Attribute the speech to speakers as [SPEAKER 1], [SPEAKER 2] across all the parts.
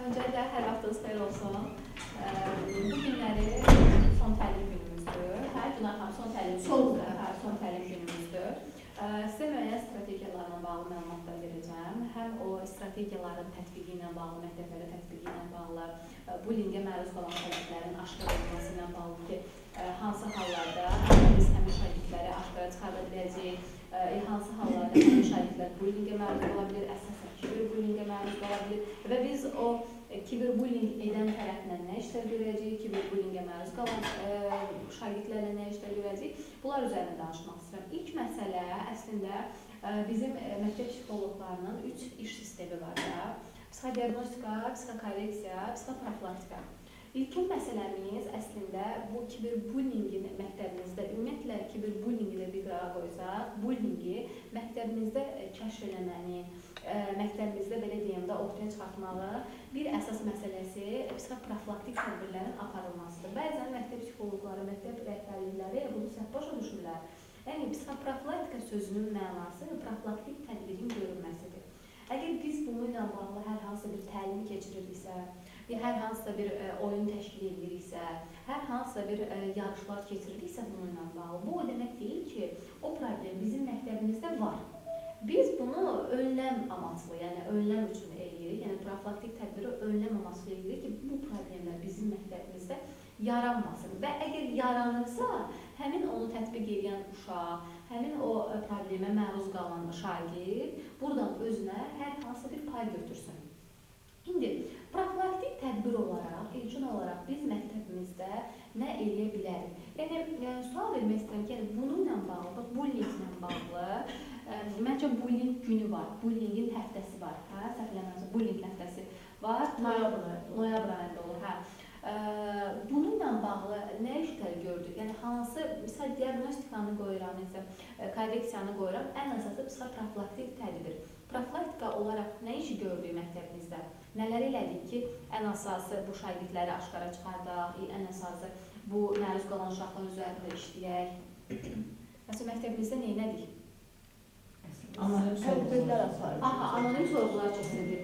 [SPEAKER 1] Öncəliklə hər vaxtınız xeyir olsun. Bu günləri son təlim günümüzdür. Hər gün axşam son təlim günümüzdür. Sizə müəyyən strategiyalarla bağlı məlumatlar verəcəm. Həm o strategiyaların tətbiqi ilə bağlı, məktəblərdə tətbiqi ilə bağlı, bullyingə məruz qalan şagirdlərin aşkar olması ilə bağlı ki, hansı hallarda biz həmin şagirdləri aşkara çıxarda biləcəyik, hansı hallarda həmin şagirdlər bullyingə məruz qala bilir, əsasən kiberbullyingə məruz qala bilir və biz o kiberbullying edən tərəflə nə işlər görəcəyik, kiberbullyingə məruz qalan şagirdlərlə nə işlər görəcəyik, bunlar üzərində danışmaq istəyirəm. İlk məsələ əslində bizim məktəb psixoloqlarının 3 iş sistemi var da. Psixodiagnostika, psixokorreksiya, psixoprofilaktika. İlkin məsələmiz əslində bu kiberbullyingin məktəbimizdə, ümumiyyətlə kiberbullyingi də bir qırağa qoysaq, bullyingi məktəbimizdə kəşf eləməni, məktəbimizdə belə deyim də ortaya çıxartmalı bir əsas məsələsi psixoprofilaktik tədbirlərin aparılmasıdır. Bəzən məktəb psixoloqları, məktəb rəhbərlikləri bunu səhv başa düşürlər. Yəni psixoprofilaktika sözünün mənası profilaktik tədbirin görülməsidir. Əgər biz bununla bağlı hər hansı bir təlim keçiririksə, hər hansısa bir oyun təşkil ediriksə, hər hansısa bir yarışlar keçiririksə bununla bağlı, bu o demək deyil ki, o problem bizim məktəbimizdə var. Biz bunu önləm amaçlı, yəni önləm üçün eləyirik, yəni profilaktik tədbiri önləm amaçlı eləyirik ki, bu problemlər bizim məktəbimizdə yaranmasın və əgər yaranırsa, həmin onu tətbiq edən uşaq, həmin o problemə məruz qalan şagird buradan özünə hər hansı bir pay götürsün. İndi profilaktik tədbir olaraq, ilkin olaraq biz məktəbimizdə nə eləyə bilərik? Yəni, sual vermək istəyirəm ki, bununla bağlı, bullyinglə bağlı, məncə bullying günü var, bullyingin həftəsi var, səhvləməmsə, bullying həftəsi var, noyabr ayında olur, bununla bağlı nə işlər gördük? Yəni, hansı, misal diagnostikanı qoyuram, korreksiyanı qoyuram, ən əsası psixoprofilaktik tədbir. Profilaktika olaraq nə işi gördük məktəbimizdə? Nələr elədik ki, ən əsası bu şagirdləri aşkara çıxardaq, ən əsası bu məruz qalan uşaqlar üzərində işləyək. Məsələn, məktəbimizdə nə elədik? Anonim sorğular keçirdik.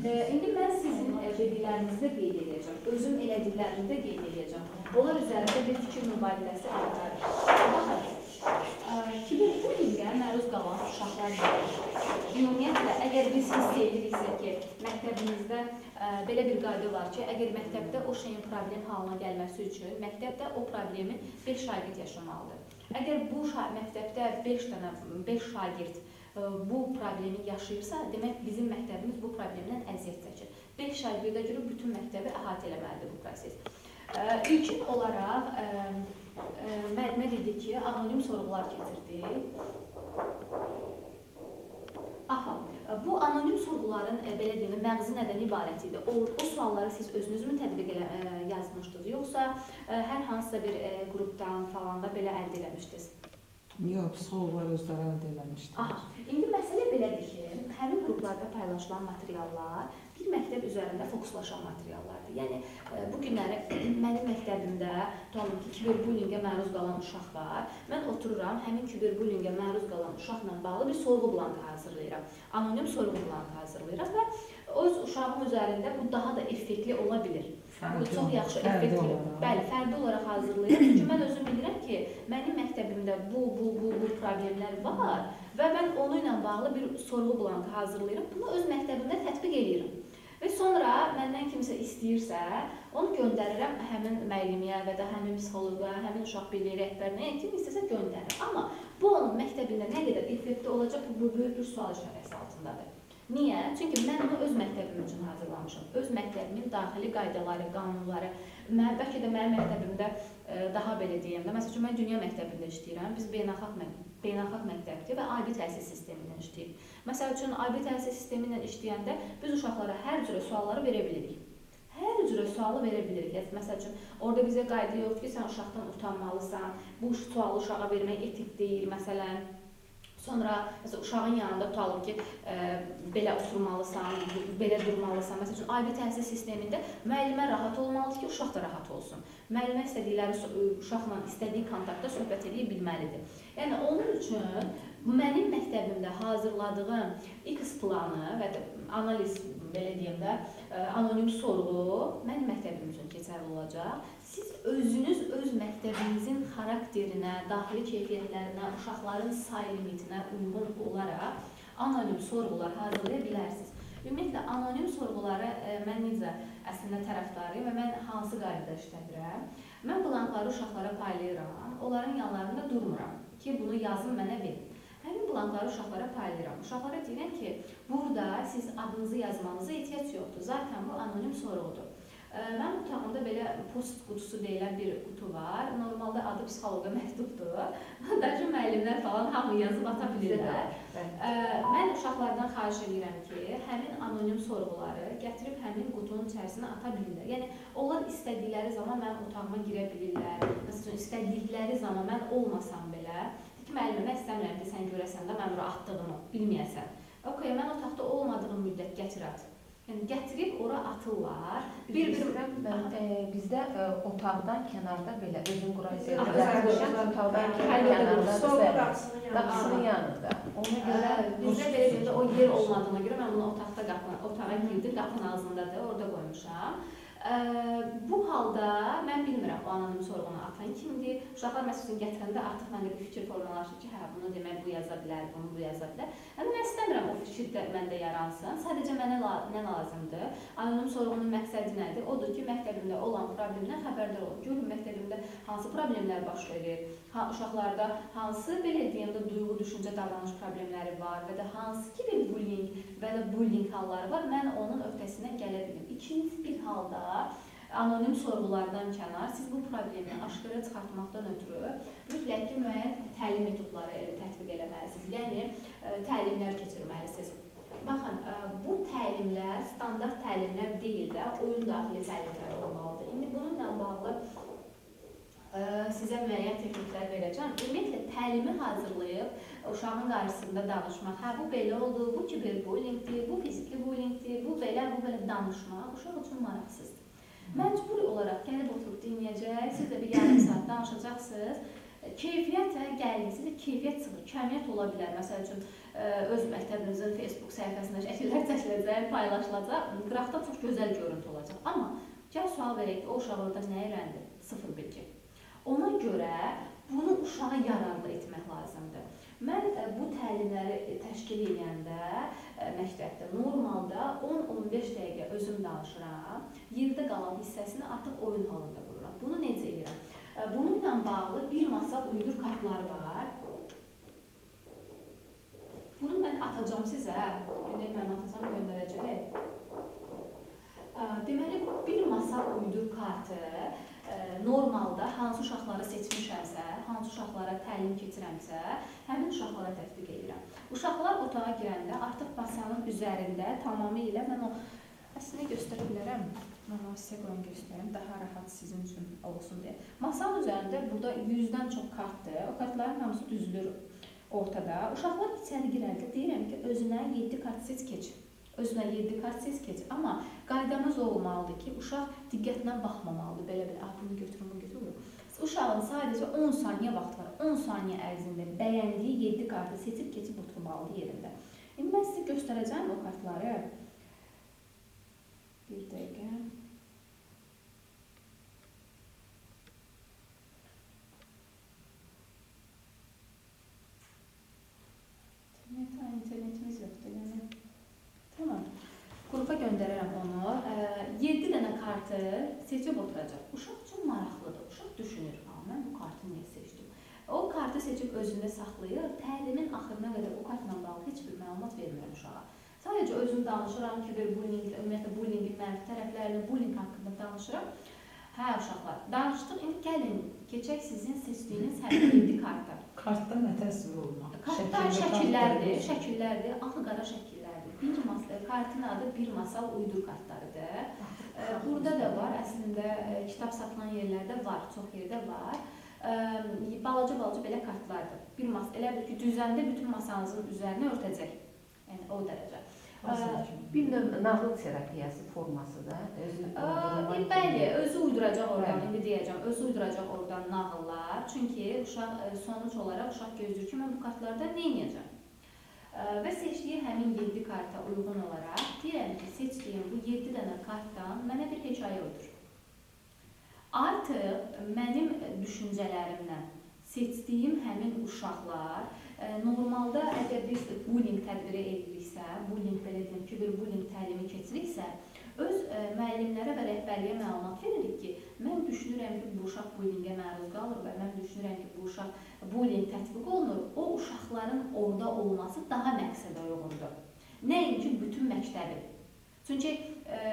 [SPEAKER 1] İndi mən sizin dediklərinizi də qeyd edəcəm. Özüm elədiklərimi də qeyd edəcəm. Onlar üzərində bir fikir mübadiləsi aparır. Kiberbullyingə məruz qalan uşaqlar var. Ümumiyyətlə, əgər biz hiss ediriksə ki, məktəbimizdə belə bir qayda var ki, əgər məktəbdə o şeyin problem halına gəlməsi üçün, məktəbdə o problemi 5 şagird yaşamalıdır. Əgər bu məktəbdə 5 şagird bu problemi yaşayırsa, demək bizim məktəbimiz bu problemdən əziyyət çəkir. 5 şagirdə görə bütün məktəbi əhatə eləməlidir bu proses. İlkin olaraq, müəllimə dedik ki, anonim sorğular keçirdik. Bu anonim sorğuların, belə deyim, məğzi nədən ibarət idi? O sualları siz özünüzmü tətbiq yazmışdınız, yoxsa hər hansısa bir qrupdan falan da belə əldə eləmişdiniz?
[SPEAKER 2] Yox, psixologlar özləri əldə eləmişdilər.
[SPEAKER 1] İndi məsələ belədir ki, həmin qruplarda paylaşılan materiallar bir məktəb üzərində fokuslaşan materiallardır. Yəni, bu günləri mənim məktəbimdə, tutalım ki, kiberbullyingə məruz qalan uşaq var. Mən otururam, həmin kiberbullyingə məruz qalan uşaqla bağlı bir sorğu blankı hazırlayıram. Anonim sorğu blankı hazırlayıram və öz uşağım üzərində bu daha da effektli ola bilir. Bu çox yaxşı, effektli. Bəli, fərdi olaraq hazırlayıram. Çünki mən özüm bilirəm ki, mənim məktəbimdə bu problemlər var və mən onu ilə bağlı bir sorğu blankı hazırlayıram. Bunu öz məktəbimdə tətbiq edirəm. Və sonra məndən kimsə istəyirsə, onu göndərirəm həmin müəllimə və də həmin psixoloqa, həmin uşaq birliyi rəhbərinə, kim istəsə göndərir. Amma bu onun məktəbində nə qədər effektli olacaq, bu böyük bir sual işarəsi altındadır. Niyə? Çünki mən onu öz məktəbim üçün hazırlamışam. Öz məktəbimin daxili qaydaları, qanunları. Bəlkə də mənim məktəbimdə daha belə deyəm də. Məsələn, mən dünya məktəbində işləyirəm. Biz beynəlxalq məktəbdir və ali təhsil sistemi ilə işləyirik. Məsəl üçün, ali təhsil sistemi ilə işləyəndə biz uşaqlara hər cürə sualları verə bilirik. Hər cürə sualı verə bilirik. Məsəl üçün, orada bizə qayda yoxdur ki, sən uşaqdan utanmalısan, bu sualı uşağa vermək etik deyil, məsələn. Sonra uşağın yanında tutalım ki, belə oturmalısan, belə durmalısan. Məsəl üçün, ali təhsil sistemində müəllimə rahat olmalıdır ki, uşaq da rahat olsun. Müəllimə uşaqla istədiyi kontaktda söhbət edə bilməlidir. Yəni, onun üçün mənim məktəbimdə hazırladığım X planı və analiz belə deyim də, anonim sorğu mənim məktəbim üçün keçərli olacaq. Siz özünüz öz məktəbinizin xarakterinə, daxili keyfiyyətlərinə, uşaqların say limitinə uyğun olaraq anonim sorğular hazırlaya bilərsiniz. Ümumiyyətlə, anonim sorğuları mən necə əslində tərəfdarıyım və mən hansı qaydada işlədirəm? Mən blankları uşaqlara paylayıram, onların yanlarında durmuram ki, bunu yazın mənə verin. Həmin blankları uşaqlara paylayıram. Uşaqlara deyirəm ki, burada siz adınızı yazmanıza ehtiyac yoxdur. Zaten bu anonim sorğudur. Mən otağımda belə post qutusu deyilən bir qutu var. Normalda adı psixoloqa məktubdur. Dəcə müəllimlər falan hamı yazıb ata bilirlər. Mən uşaqlardan xahiş edirəm ki, həmin anonim sorğuları gətirib həmin qutunun içərisinə ata bilirlər. Yəni, onlar istədikləri zaman mənim otağıma girə bilirlər. Məsələn, istədikləri zaman mən olmasam belə, ki, müəllimə istəmirəm ki, sən görəsən də mən ora atdığımı bilməyəsən. Ok, mən otaqda olmadığım müddət gətir at. Yəni, gətirib ora atırlar.
[SPEAKER 3] Bizdə otaqdan kənarda belə özün qurayı
[SPEAKER 2] otaqdan
[SPEAKER 3] qapısının yanında. Ona görə
[SPEAKER 1] bizdə belə deyəndə o yer olmadığına görə mən bunu otağa girdim, qapının ağzındadır, orada qoymuşam. Bu halda mən bilmirəm o anonim sorğunu atan kimdir. Uşaqlar məsələn gətirəndə artıq məndə bir fikir formalaşır ki, hə, bunu demək bu yaza bilər, bunu bu yaza bilər. Yəni, mən istəmirəm o fikir də məndə yaransın. Sadəcə mənə nə lazımdır? Anonim sorğunun məqsədi nədir? Odur ki, məktəbimdə olan problemdən xəbərdar olun. Görün, məktəbimdə hansı problemlər baş verir, uşaqlarda hansı, belə deyim də, duyğu, düşüncə, davranış problemləri var və də hansı bullying halları var, mən onun öhdəsindən gələ bilim. İkinci bir halda anonim sorğulardan kənar siz bu problemi aşkara çıxartmaqdan ötürü mütləq ki, müəyyən təlim metodları tətbiq eləməlisiniz. Yəni, təlimlər keçirməlisiniz. Baxın, bu təlimlər standart təlimlər deyil də, oyun daxili təlimlər olmalıdır. İndi bununla bağlı sizə müəyyən texniklər verəcəm. Ümumiyyətlə, təlimi hazırlayıb uşağın qarşısında danışmaq, hə, bu belə oldu, bu kiberbullyingdir, bu fiziki bullyingdir, bu belə danışmaq uşaq üçün maraqsızdır. Məcburi olaraq gəlib oturub dinləyəcək, siz də bir yarım saat danışacaqsınız. Keyfiyyətə gəldiyinizdə keyfiyyət çıxır, kəmiyyət ola bilər. Məsəl üçün, öz məktəbinizin Facebook səhifəsində şəkillər çəkiləcək, paylaşılacaq, qıraqda çox gözəl görüntü olacaq. Amma gəl sual verək ki, o uşaq orada nə öyrəndi? Sıfır bilgi. Ona görə bunu uşağa yararlı etmək lazımdır. Mən bu təlimləri təşkil edəndə məktəbdə normalda 10-15 dəqiqə özüm danışıram, yerdə qalan hissəsini artıq oyun halında qururam. Bunu necə edirəm? Bununla bağlı bir masal uydur kartları var. Bunu mən atacağım sizə. Mən atacağım, göndərəcək. Deməli, bir masal uydur kartı normalda hansı uşaqları seçmişəmsə, hansı uşaqlara təlim keçirəmsə, həmin uşaqlara tətbiq edirəm. Uşaqlar otağa girəndə artıq masanın üzərində tamamilə mən o əslində göstərə bilərəm. Mən o sizə qoyun göstərəm, daha rahat sizin üçün olsun deyə. Masanın üzərində burada 100-dən çox kartdır. O kartların hamısı düzülür ortada. Uşaqlar içəri girəndə deyirəm ki, özünə 7 kart seç keç. Özünə 7 kart seç keç. Amma qaydamız olmalıdır ki, uşaq diqqətlə baxmamalıdır. Belə-belə, bunu götürün, bunu götürün. Uşağın sadəcə 10 saniyə vaxt var. 10 saniyə ərzində bəyəndiyi 7 kartı seçib keçib oturmalıdır yerində. İndi mən sizə göstərəcəm o kartları. Bir dəqiqə. İnternetimiz yoxdur, yəni. Tamam. Qrupa göndərərəm onu. 7 dənə kartı seçib oturacaq. Uşaq üçün maraqlıdır. Uşaq düşünür, mən bu kartı niyə seçdim? O kartı seçib özündə saxlayır. Təlimin axırına qədər o kartla bağlı heç bir məlumat vermirəm uşağa. Sadəcə özüm danışıram ki, ümumiyyətlə bullyingin mənfi tərəflərini, bullying haqqında danışıram. Hə, uşaqlar, danışdıq. İndi gəlin, keçək sizin seçdiyiniz hər 7 kartı.
[SPEAKER 2] Kartda nə təsvir olmaq?
[SPEAKER 1] Kartlar şəkillərdir, axı qara şəkillərdir. Kartın adı bir masal uydur kartlarıdır. Burada da var, əslində kitab satılan yerlərdə var, çox yerdə var. Balaca belə kartlardır. Bir masal, elə bir ki, düzəndə bütün masanızın üzərinə örtəcək. Yəni, o dərəcə.
[SPEAKER 3] Bir növ nağıl terapiyası forması da.
[SPEAKER 1] Bəli, özü uyduracaq oradan, indi deyəcəm, özü uyduracaq oradan nağıllar. Çünki uşaq, sonuç olaraq uşaq gözləyir ki, mən bu kartlarda nə edəcəm? və seçdiyi həmin 7 karta uyğun olaraq deyirəm ki, seçdiyim bu 7 dənə kartdan mənə bir hekayə uydur. Artıq mənim düşüncələrimlə seçdiyim həmin uşaqlar normalda əgər biz bullying tədbiri ediriksə, bullying belə deyim ki, bir bullying təlimi keçiriksə, öz müəllimlərə və rəhbərliyə məlumat veririk ki, mən düşünürəm ki, bu uşaq bullyingə məruz qalır və mən düşünürəm ki, bu uşaq bullying tətbiq olunur. O uşaqların orada olması daha məqsədə uyğundur. Nəinki bütün məktəbi. Çünki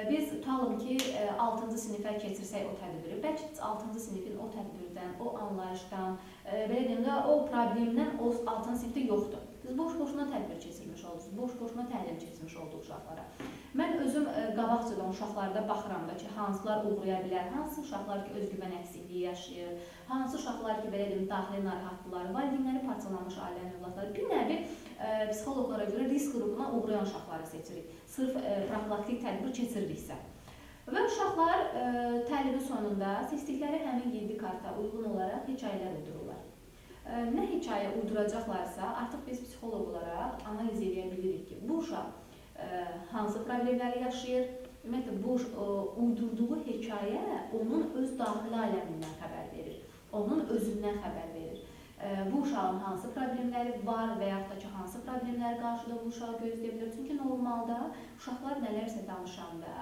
[SPEAKER 1] biz tutalım ki, 6-cı sinifə keçirsək o tədbiri, bəlkə 6-cı sinifin o tədbirdən, o anlayışdan, belə deyim də, o problemdən o 6-cı sinifdə yoxdur. Siz boş-boşuna tədbir keçirmiş oldunuz, boş-boşuna təlim keçirmiş olduq uşaqlara. Mən özüm qabaqcadan uşaqlarda baxıram da ki, hansılar uğraya bilər, hansı uşaqlar ki, özgüvən əksikliyi yaşayır, hansı uşaqlar ki, belə deyim, daxili narahatlılar, valideynləri parçalanmış ailənin övladları. Bir nəvi psixologlara görə risk qrupuna uğrayan uşaqları seçirik. Sırf profilaktik tədbir keçiririksə. Və uşaqlar təlimi sonunda seçdikləri həmin 7 karta uyğun olaraq hekayələr uydururlar. Nə hekayə uyduracaqlarsa, artıq biz psixoloq olaraq analiz edə bilirik ki, bu uşaq hansı problemləri yaşayır, ümumiyyətlə bu uydurduğu hekayə onun öz daxili aləmindən xəbər verir, onun özündən xəbər verir. Bu uşağın hansı problemləri var və yaxud da ki, hansı problemləri qarşıda bu uşağı gözləyə bilər. Çünki normalda uşaqlar nələrsə danışanda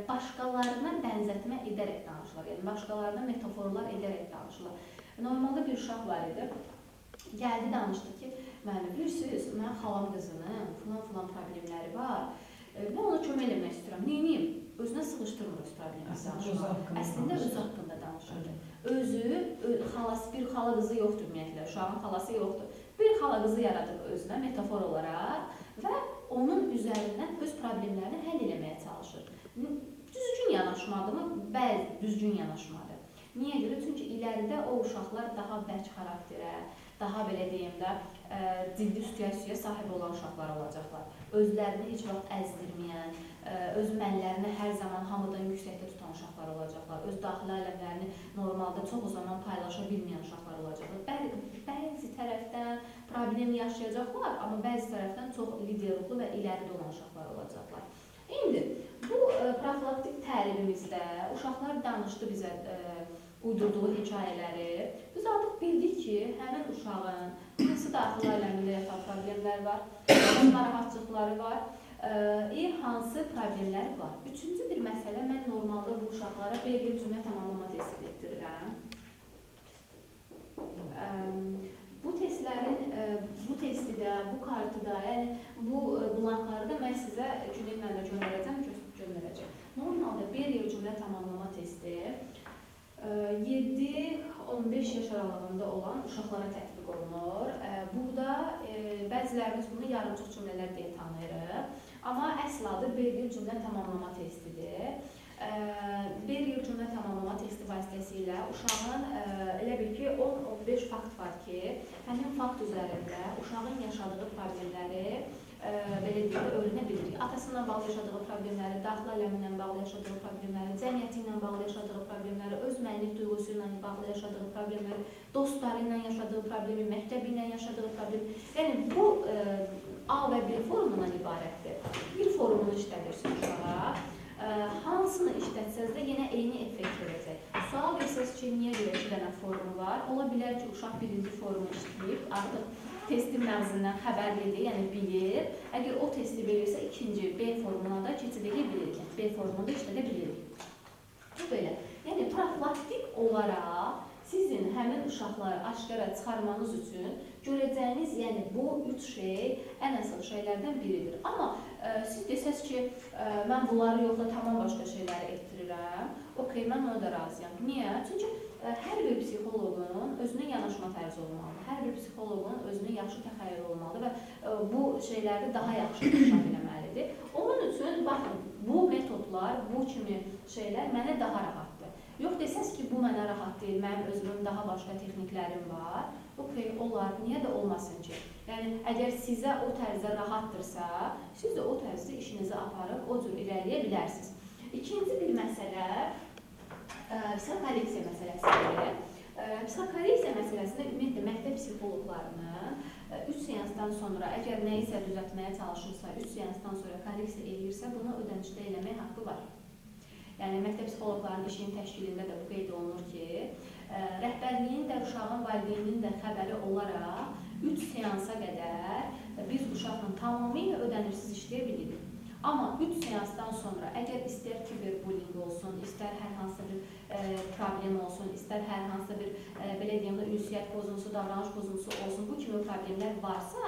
[SPEAKER 1] başqalarına bənzətmə edərək danışırlar, yəni başqalarına metaforlar edərək danışırlar. Normalda bir uşaq var idi, gəldi danışdı ki, müəllim, bilirsiniz, mən xalam qızının filan problemləri var, mən ona kömək eləmək istəyirəm, neyiniyim? Özünə sıxışdırmır öz problemini danışmaq. Əslində öz haqqında danışırdı. Özü, bir xala qızı yoxdur ümumiyyətlə, uşağın xalası yoxdur. Bir xala qızı yaradıb özünə metafor olaraq və onun üzərindən öz problemlərini həll eləməyə çalışır. Düzgün yanaşmadımı? Bəli, düzgün yanaşmadı. Niyə görə? Çünki iləridə o uşaqlar daha bərk xarakterə, daha belə deyim də, ciddi situasiyaya sahib olan uşaqlar olacaqlar. Özlərini heç vaxt əzdirməyən, öz mənlərini hər zaman hamıdan yüksəkdə tutan uşaqlar olacaqlar. Öz daxili aləmlərini normalda çox zaman paylaşa bilməyən uşaqlar olacaqlar. Bəzi tərəfdən problem yaşayacaqlar, amma bəzi tərəfdən çox lider ruhlu və iləridə olan uşaqlar olacaqlar. İndi bu profilaktik təlimimizdə uşaqlar danışdı bizə uydurduğu hekayələri. Biz artıq bildik ki, həmin uşağın hansı daxili aləmində yatan problemlər var, hansı narahatçılıqları var, hansı problemləri var. Üçüncü bir məsələ, mən normalda bu uşaqlara bir cümlə tamamlama testi etdirirəm. Bu testidə, bu kartıda, yəni bu blankları da mən sizə günlə də göndərəcəm. Normalda bir yıl cümlə tamamlama testi 7-15 yaş aralığında olan uşaqlara tətbiq olunur. Burada bəzilərimiz bunu yarımçıq cümlələr deyə tanıyırıq. Amma əsl adı bir yıl cümlə tamamlama testidir. Bir yıl cümlə tamamlama testi vasitəsilə uşağın elə bil ki 10-15 fakt var ki, həmin fakt üzərində uşağın yaşadığı problemləri belə deyək, öyrənə bilirik. Atasından bağlı yaşadığı problemləri, daxili aləmindən bağlı yaşadığı problemləri, cəmiyyəti ilə bağlı yaşadığı problemləri, öz mənlik duyğusu ilə bağlı yaşadığı problemləri, dostları ilə yaşadığı problemi, məktəbi ilə yaşadığı problemi. Yəni bu A və B formundan ibarətdir. Bir formunu işlədirsiniz uşağa. Hansını işlətsəz də yenə eyni effekt verəcək. Sual versəz ki, niyə görə 2 dənə formu var? Ola bilər ki, uşaq birinci formu işləyib, artıq testin məğzindən xəbərlidir, yəni bilir. Əgər o testi verirsə, ikinci B formuna da keçid edə bilirik. B formunu da işlədə bilirik. Bu belə. Yəni, profilaktik olaraq sizin həmin uşaqları aşkara çıxarmanız üçün görəcəyiniz, yəni bu 3 şey ən əsas şeylərdən biridir. Amma siz desəz ki, mən bunları yox da tamam başqa şeyləri etdirirəm, okey, mən ona da razıyam. Niyə? Çünki hər bir psixoloqun özünün yanaşma tərzi olmalıdır. Hər bir psixoloqun özünün yaxşı təxəyyülü olmalıdır və bu şeyləri daha yaxşı inkişaf eləməlidir. Onun üçün, baxın, bu metodlar, bu kimi şeylər mənə daha rahatdır. Yox desəz ki, bu mənə rahat deyil, mənim özümün daha başqa texniklərim var. Okey, olar, niyə də olmasın ki? Yəni, əgər sizə o tərzdə rahatdırsa, siz də o tərzdə işinizi aparıb, o cür irəliyə bilərsiniz. İkinci bir məsələ, kolleksiya məsələsidir. Psixokorreksiya məsələsində ümumiyyətlə məktəb psixoloqlarının 3 seansdan sonra əgər nə isə düzəltməyə çalışırsa, 3 seansdan sonra korreksiya eləyirsə, bunu ödənişdə eləmək haqqı var. Yəni məktəb psixoloqlarının işinin təşkilində də bu qeyd olunur ki, rəhbərliyin də, uşağın valideynin də xəbəri olaraq 3 seansa qədər biz uşaqla tamamilə ödənişsiz işləyə bilirik. Amma 3 seansdan sonra əgər istər kiberbullying olsun, istər hər hansı bir problem olsun, istər hər hansı bir belə deyim də ünsiyyət pozuntusu, davranış pozuntusu olsun, bu kimi problemlər varsa,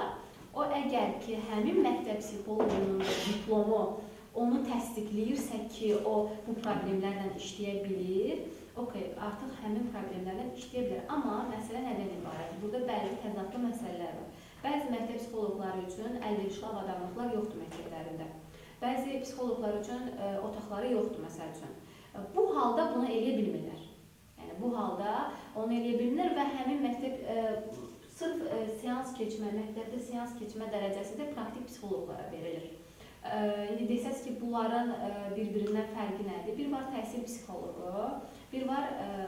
[SPEAKER 1] o əgər ki, həmin məktəb psixoloqunun diplomu onu təsdiqləyirsə ki, o bu problemlərlə işləyə bilir, artıq həmin problemlərlə işləyə bilər. Amma məsələ nədən ibarətdir? Burada bəzi təzadlı məsələlər var. Bəzi məktəb psixoloqları üçün əlverişli avadanlıqlar yoxdur məktəblərində. Bəzi psixoloqlar üçün otaqları yoxdur, məsəl üçün. Bu halda bunu eləyə bilmirlər. Yəni, bu halda onu eləyə bilmirlər və həmin məktəb sırf seans keçmə, məktəbdə seans keçmə dərəcəsi də praktik psixoloqlara verilir. İndi desəz ki, bunların bir-birindən fərqi nədir? Bir var təhsil psixoloqu, bir var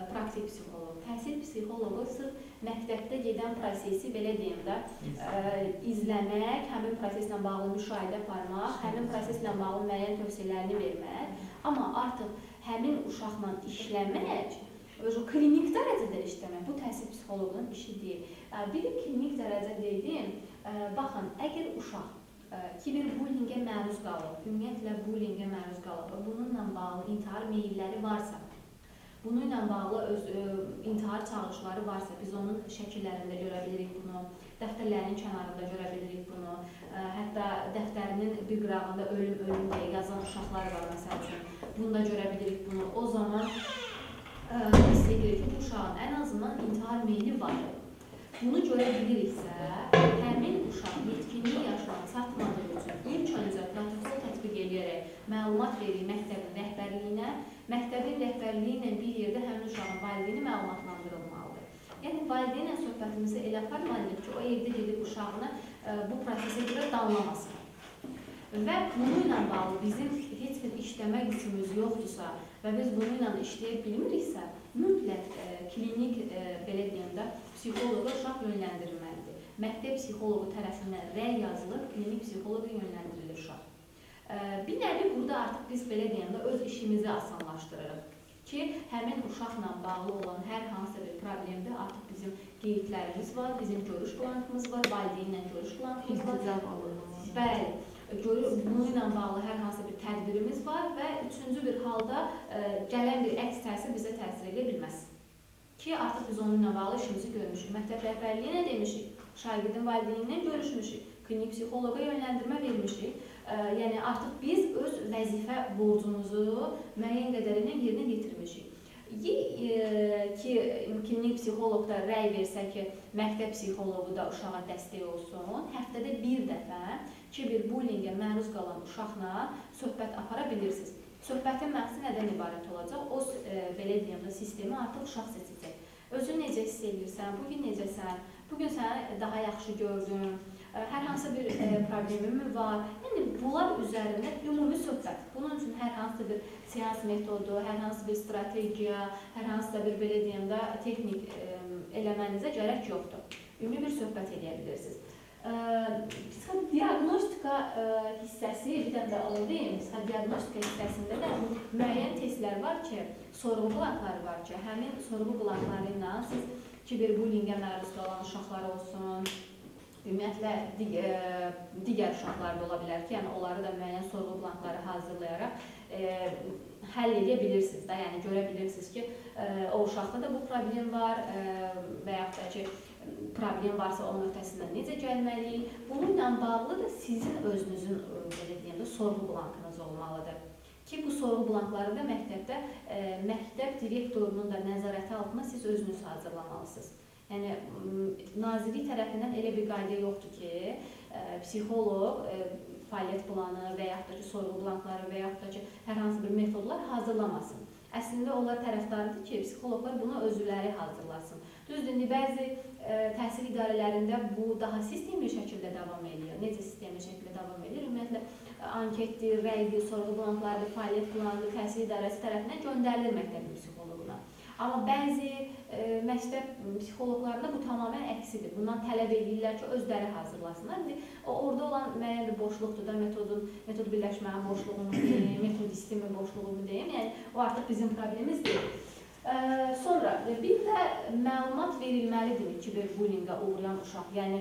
[SPEAKER 1] praktik psixoloq. Təhsil psixoloqu sırf məktəbdə gedən prosesi, belə deyim də, izləmək, həmin proseslə bağlı müşahidə aparmaq, həmin proseslə bağlı müəyyən tövsiyələrini vermək, amma artıq həmin uşaqla işləmək, klinik dərəcədə işləmək, bu təhsil psixoloqunun işi deyil. Bir klinik dərəcə dedim, baxın, əgər uşaq kiberbullyingə məruz qalıb, ümumiyyətlə bullyingə məruz qalıb və bununla bağlı intihar meyilləri varsa, bununla bağlı intihar çağırışları varsa, biz onun şəkillərində görə bilirik bunu, dəftərlərinin kənarında görə bilirik bunu, hətta dəftərinin bir qırağında ölüm deyə yazan uşaqlar var, məsəl üçün, bunda görə bilirik bunu. O zaman hiss edirik ki, bu uşağın ən azından intihar meyili var. Bunu görə biliriksə, həmin uşaq yetkinlik yaşına çatmadığı üçün ilk öncə protokol tətbiq edərək məlumat verir məktəbin rəhbərliyinə, məktəbin rəhbərliyi ilə bir yerdə həmin uşağın valideyni məlumatlandırılmalıdır. Yəni, valideynlə söhbətimizi elə aparmalıyıq ki, o evdə gedib uşağını bu prosesə görə danlamasın. Və bununla bağlı bizim heç bir işləmə gücümüz yoxdursa və biz bununla işləyə bilmiriksə, mütləq klinik, belə deyim də, psixoloqa uşaq yönləndirilməlidir. Məktəb psixoloqu tərəfindən rəy yazılır, klinik psixoloqa yönləndirilir uşaq. Bir nəvi burada artıq biz, belə deyim də, öz işimizi asanlaşdırırıq ki, həmin uşaqla bağlı olan hər hansı bir problemdə artıq bizim qeydlərimiz var, bizim görüş blantımız var, valideynlə görüş blantımız var. Bəli. Bununla bağlı hər hansı bir tədbirimiz var və üçüncü bir halda gələn bir əks təsir bizə təsir edə bilməz. Ki, artıq biz onunla bağlı işimizi görmüşük. Məktəb rəhbərliyi nə demişik? Şagirdin valideynindən görüşmüşük. Klinik psixoloqa yönləndirmə vermişik. Yəni, artıq biz öz vəzifə borcumuzu müəyyən qədərindən yerinə getirmişik. Ki, klinik psixoloq da rəy versə ki, məktəb psixoloqu da uşağa dəstək olsun, həftədə bir dəfə kiberbullyingə məruz qalan uşaqla söhbət apara bilirsiniz. Söhbətin məqsədi nədən ibarət olacaq? O, belə deyim də, sistemi artıq uşaq seçəcək. Özün necə hiss edirsən, bugün necəsən, bugün səni daha yaxşı gördüm, hər hansı bir problemin mi var? Yəni, bunlar üzərində ümumi söhbət. Bunun üçün hər hansı bir seans metodu, hər hansı bir strategiya, hər hansı da bir, belə deyim də, texnik eləmənizə gərək yoxdur. Ümumi bir söhbət edə bilirsiniz. Psixodiagnostika hissəsi, bir də onu deyim, psixodiagnostika hissəsində də müəyyən testlər var ki, sorğu blantları var ki, həmin sorğu blantları ilə siz kiberbullyingə məruz qalan uşaqlar olsun, ümumiyyətlə digər uşaqlar da ola bilər ki, yəni onları da müəyyən sorğu blantları hazırlayaraq həll edə bilirsiniz də, yəni görə bilirsiniz ki, o uşaqda da bu problem var və yaxud da ki, problem varsa onun ötəsindən necə gəlməliyik? Bununla bağlı da sizin özünüzün, belə deyim də, sorğu blankınız olmalıdır. Ki, bu sorğu blankları da məktəbdə, məktəb direktorunun da nəzarəti altında siz özünüz hazırlamalısınız. Yəni, nazirlik tərəfindən elə bir qayda yoxdur ki, psixoloq fəaliyyət planı və yaxud da ki, sorğu blankları və yaxud da ki, hər hansı bir metodlar hazırlamasın. Əslində, onlar tərəfdarıdır ki, psixoloqlar bunu özləri hazırlasın. Düzdür, indi bəzi təhsil idarələrində bu daha sistemli şəkildə davam edir. Necə sistemli şəkildə davam edir? Ümumiyyətlə, anketdir, rəydir, sorğu blanklardır, fəaliyyət planıdır, təhsil idarəsi tərəfindən göndərilir məktəbin psixoloquna. Amma bəzi məktəb psixoloqlarında bu tamamilə əksidir. Bundan tələb edirlər ki, özləri hazırlasınlar. Orada olan müəyyən bir boşluqdur da, metod birləşmənin boşluğunu deyim, metodistimin boşluğunu deyim. Yəni o artıq bizim problemimiz deyil. Sonra bir də məlumat verilməlidir kiberbullyinqə uğrayan uşaq. Yəni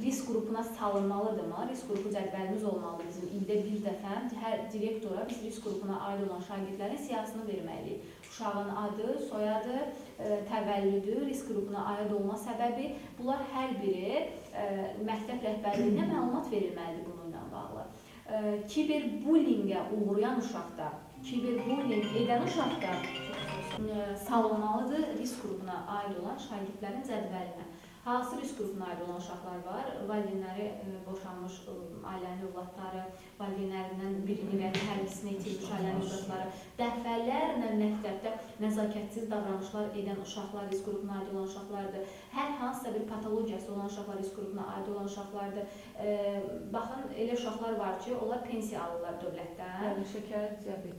[SPEAKER 1] risk qrupuna salınmalıdırmı? Risk qrupu cədvəlimiz olmalıdır bizim. İldə bir dəfə hər direktora biz risk qrupuna aid olan şagirdlərin siyahısını verməliyik. Uşağın adı, soyadı, təvəllüdü, risk qrupuna aid olma səbəbi, bunlar hər biri məktəb rəhbərliyinə məlumat verilməlidir bununla bağlı. Kiberbullyinqə uğrayan uşaqda, kiberbullying edən uşaqda salınmalıdır risk qrupuna aid olan şagirdlərin cədvəlinə. Hansı risk qrupuna aid olan uşaqlar var? Valideynləri boşanmış ailənin övladları, valideynlərindən birini və hər ikisini itirmiş ailənin övladları, dəfələrlə məktəbdə nəzakətsiz davranışlar edən uşaqlar risk qrupuna aid olan uşaqlardır. Hər hansısa bir patologiyası olan uşaqlar risk qrupuna aid olan uşaqlardır. Baxın, elə uşaqlar var ki, onlar pensiya alırlar dövlətdən.
[SPEAKER 3] Yəni şəkər, diabet,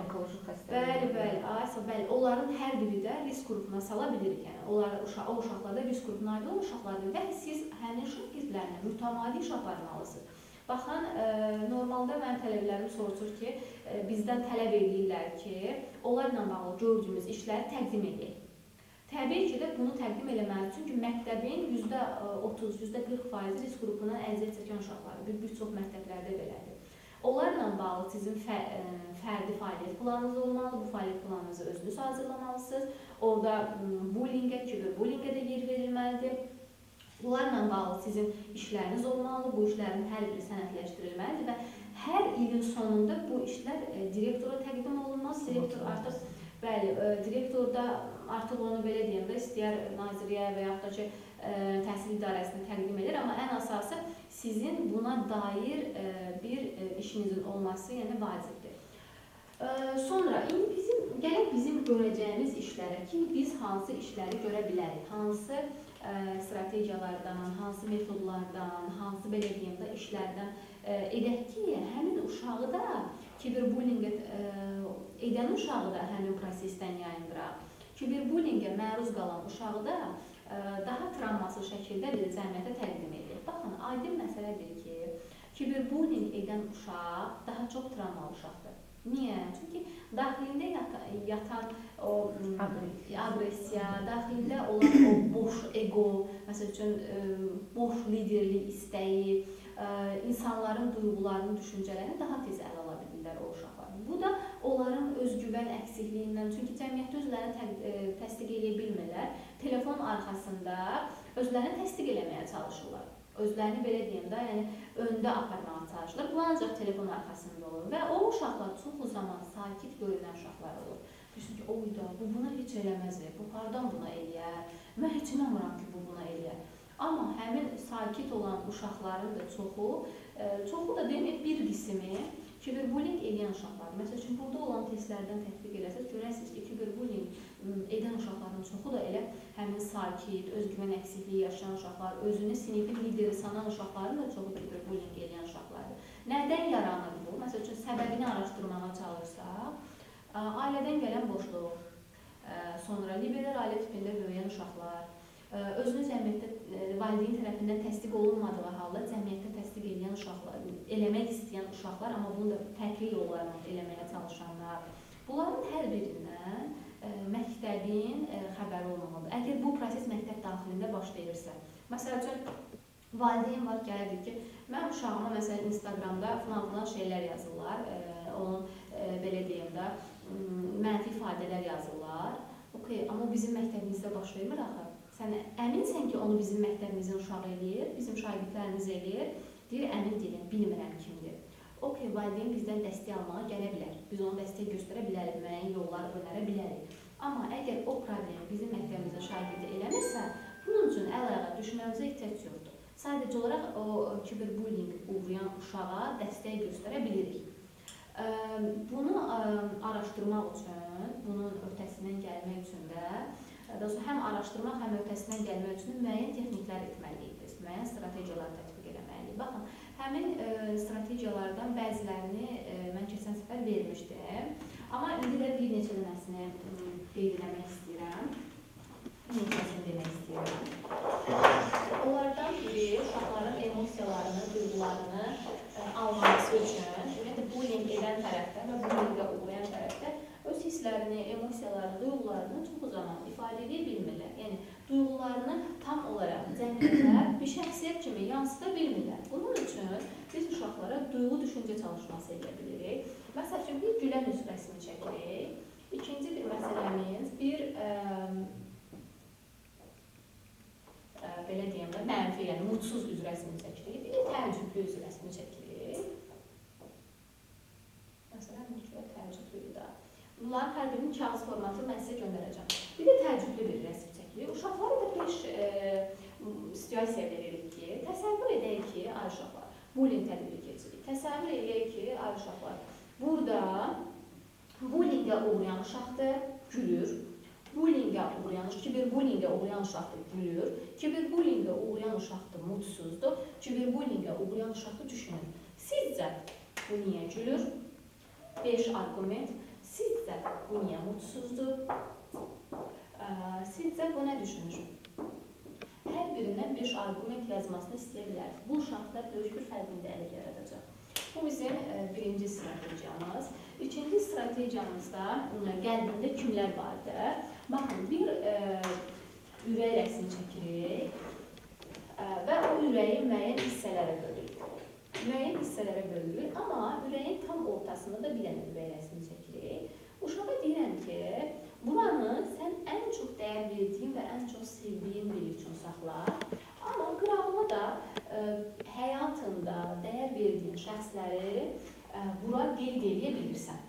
[SPEAKER 3] onkoloji xəstəlik.
[SPEAKER 1] Bəli, onların hər biri də risk qrupuna sala bilirik. Yəni o uşaqlarda risk qrupuna aid olan uşaqlardır və siz həmin şagirdlərlə mütəmadi iş aparmalısınız. Baxın, normalda mənim tələbələrim soruşur ki, bizdən tələb edirlər ki, onlarla bağlı gördüyümüz işləri təqdim edək. Təbii ki də bunu təqdim eləməlidir, çünki məktəbin %30-40% risk qrupundan əziyyət çəkən uşaqlardır. Bir çox məktəblərdə belədir. Onlarla bağlı sizin fərdi fəaliyyət planınız olmalı, bu fəaliyyət planınızı özünüz hazırlamalısınız. Orada bullyingə, kiberbullyingə də yer verilməlidir. Bunlarla bağlı sizin işləriniz olmalı, bu işlərin hər biri sənədləşdirilməlidir və hər ilin sonunda bu işlər direktora təqdim olunmaz. Direktorda artıq onu belə deyəndə istəyər nazirliyə və yaxud da ki, təhsil idarəsinə təqdim edir, amma ən əsası sizin buna dair bir işinizin olması yəni vacibdir. Sonra indi gələk bizim görəcəyimiz işlərə ki, biz hansı işləri görə bilərik, hansı strategiyalardan, hansı metodlardan, hansı belə deyim də işlərdən edək ki, həmin uşağı da kiberbullyinqə edən uşağı da həmin prosesdən yayındıraq. Kiberbullyinqə məruz qalan uşağı da daha travmasız şəkildə bir cəmiyyətə təqdim edilir. Baxın, aydın məsələdir ki, kiberbullying edən uşaq daha çox travmalı uşaqdır. Niyə? Çünki daxilində yatan o agresiya, daxilində olan o boş ego, məsəl üçün boş liderlik istəyi, insanların duyğularını, düşüncələrini daha tez ələ ala bilirlər o uşaqlar. Bu da onların özgüvən əksikliyindən, çünki cəmiyyətdə özlərini təsdiq edə bilmirlər. Telefon arxasında özlərini təsdiq eləməyə çalışırlar. Özlərini belə deyim də, yəni öndə aparmağa çalışırlar. Bu ancaq telefon arxasında olur və o uşaqlar çoxlu zaman sakit görünən uşaqlar olur. Düşünün ki, oyda, bu buna heç eləməz, bu hardan buna eləyər? Mən heç inanmıram ki, bu buna eləyər. Amma həmin sakit olan uşaqların da çoxu da deməyib bir qismi kiberbullying edən uşaqlar. Məsəl üçün, burada olan testlərdən tətbiq eləsəz, görərsiniz ki, kiberbullying edən uşaqların çoxu da elə həmin sakit, özgüvən əksikliyi yaşayan uşaqlar, özünü sinifin lideri sanan uşaqların da çoxu kiberbullying edən uşaqlardır. Nədən yaranır bu? Məsəl üçün, səbəbini araşdırmağa çalışsaq, ailədən gələn boşluq, sonra liberal ailə tipində böyüyən uşaqlar, özünü cəmiyyətdə valideyn tərəfindən təsdiq olunmadığı halda cəmiyyətdə təsdiq edən uşaqlar, eləmək istəyən uşaqlar, amma bunu da fərqli yollarla eləməyə çalışanlar. Bunların hər birindən məktəbin xəbəri olmamalıdır. Əgər bu proses məktəb daxilində baş verirsə, məsəl üçün, valideyn var, gəlir ki, mən uşağıma məsələn Instagramda filan şeylər yazırlar, onun belə deyim də, mənfi ifadələr yazırlar. Amma bizim məktəbimizdə baş vermir axı. Sən əminsən ki, onu bizim məktəbimizin uşağı eləyir, bizim şagirdlərimiz eləyir, deyir, əmin deyiləm, bilmirəm kimdir. Valideyn bizdən dəstək almağa gələ bilər, biz ona dəstək göstərə bilərik, müəyyən yollar önərə bilərik. Amma əgər o problemi bizim məktəbimizin şagirdi eləmirsə, bunun üçün əl-ayağa düşməyimizə ehtiyac yoxdur. Sadəcə olaraq o kiberbullying uğrayan uşağa dəstək göstərə bilirik. Bunu araşdırmaq üçün, bunun öhdəsindən gəlmək üçün də, həm araşdırmaq, həm öhdəsindən gəlmək üçün müəyyən texniklər etməliyik, müəyyən strategiyalar tətbiq eləməliyik. Baxın, həmin strategiyalardan bəzilərini mən keçən səfər vermişdim. Amma indi də bir neçə dənəsini qeyd etmək istəyirəm. Bir neçəsini demək istəyirəm. Onlardan biri uşaqların emosiyalarını, duyğularını alması üçün, ümumiyyətlə bullying edən tərəfdə və bullyingə uğrayan tərəfdə öz hisslərini, emosiyalarını, duyğularını çox zaman ifadə edə bilmirlər. Yəni, duyğularını tam olaraq cəmiyyətə bir şəxsiyyət kimi yansıda bilmirlər. Bunun üçün biz uşaqlara duyğu düşüncə çalışması edə bilirik. Məsəl üçün, bir gülən üz rəsmi çəkirik. İkinci bir məsələmiz, belə deyəm də, mənfi, yəni mutsuz üz rəsmini çəkirik. Bir təəccüblü üz rəsmini çəkirik. Məsələn, mütləq təəccüblüyü də. Bunların hər birinin kağız formatını mən sizə göndərəcəm. Bir də təəccüblü bir rəsm çəkirik. Uşaqlara da 5 situasiya veririk ki, təsəvvür edək ki, ay uşaqlar, bullying tədbiri keçirik. Təsəvvür edək ki, ay uşaqlar, burada bullyingə uğrayan uşaqdır, gülür. Kiberbullyingə uğrayan uşaqdır, gülür. Kiberbullyingə uğrayan uşaqdır, mutsuzdur. Kiberbullyingə uğrayan uşaqdır, düşünür. Sizcə bu niyə gülür? 5 argument. Sizcə bu niyə mutsuzdur? Sizcə bu nə düşünür? Hər birindən 5 argument yazmasını istəyə bilər. Bu uşaqda böyük bir fərqində yaradacaq. Bu bizim birinci stratejiyamız. İkinci stratejiyamızda qəlbində kimlər vardır? Baxın, bir ürək rəsmi çəkirik və o ürəyi müəyyən hissələrə bölürük. Amma ürəyin tam ortasında da bir dənə ürək rəsmi çəkirik. Uşağa deyirəm ki, buranı sən ən çox dəyər verdiyin və ən çox sevdiyin biri üçün saxla. Amma qırağına da həyatında dəyər verdiyin şəxsləri bura qeyd edə bilirsən.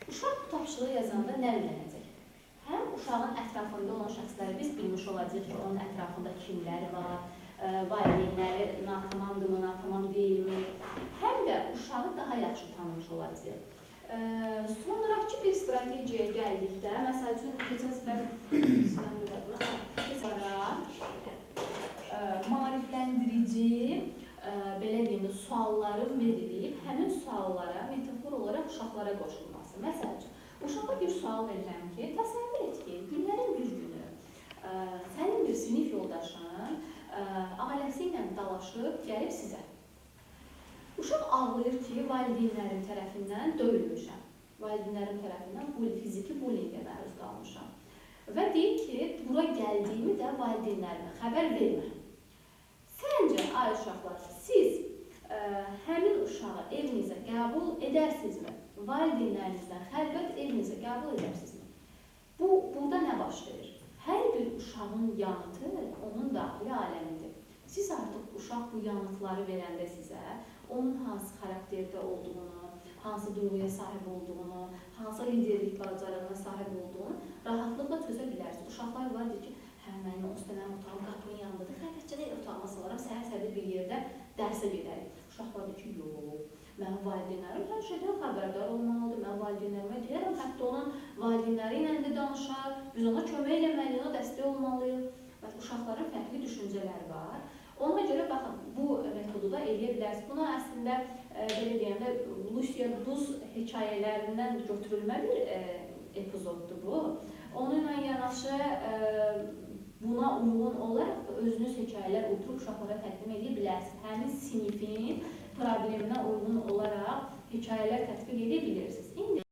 [SPEAKER 1] Uşaq bu tapşırığı yazanda nə öyrənəcək? Həm uşağın ətrafında olan şəxsləri biz bilmiş olacaq ki, onun ətrafında kimlər var, valideynləri narkomandırmı, narkoman deyilmi? Həm də uşağı daha yaxşı tanımış olacaq. Sonraki bir stratejiyaya gəldikdə, məsəl üçün, keçən maarifləndirici, belə deyim, sualların verilib, həmin suallara metafor olaraq uşaqlara qoşulması. Məsəl üçün, uşağa bir sual verirəm ki, təsəvvür et ki, günlərin bir günü sənin bir sinif yoldaşın ailəsi ilə dalaşıb gəlib sizə. Uşaq ağlayır ki, valideynlərin tərəfindən döyülmüşəm. Valideynlərin tərəfindən fiziki bullingə məruz qalmışam. Və deyir ki, bura gəldiyimi də valideynlərimə xəbər vermə. Səncə, ay uşaqlar, siz həmin uşağı evinizə qəbul edərsinizmi? Valideynlərinizdən xəlvət evinizə qəbul edərsinizmi? Burada nə baş verir? Hər bir uşağın yanıtı onun daxili aləmidir. Siz artıq uşaq bu yanıtları verəndə sizə onun hansı xarakterdə olduğunu, hansı duyğuya sahib olduğunu, hansı liderlik bacarığına sahib olduğunu rahatlıqla çözə bilərsiniz. Uşaqlar var deyir ki, mənim otağım qapının yanındadır, xəlvətcə də otağıma salaram, səhər-səhər bir yerdə dərsə gedərik. Uşaqlar deyir ki, yox, mənim valideynlərim hər şeydən xəbərdar olmalıdır, mən valideynlərimə deyərəm, hətta onun valideynləri ilə də danışar, biz ona kömək eləməliyik, ona dəstək olmalıyıq. Uşaqların fərqli düşüncələri var. Ona görə, baxın, bu metodu da eləyə bilərsiniz. Buna əslində, belə deyəndə, Lucia Duz hekayələrindən götürülmə bir epizoddur bu. Onunla yanaşı, buna uyğun olaraq özünüz hekayələr oturub uşaqlara təqdim edə bilərsiniz. Həmin sinifin probleminə uyğun olaraq hekayələr tətbiq edə bilirsiniz.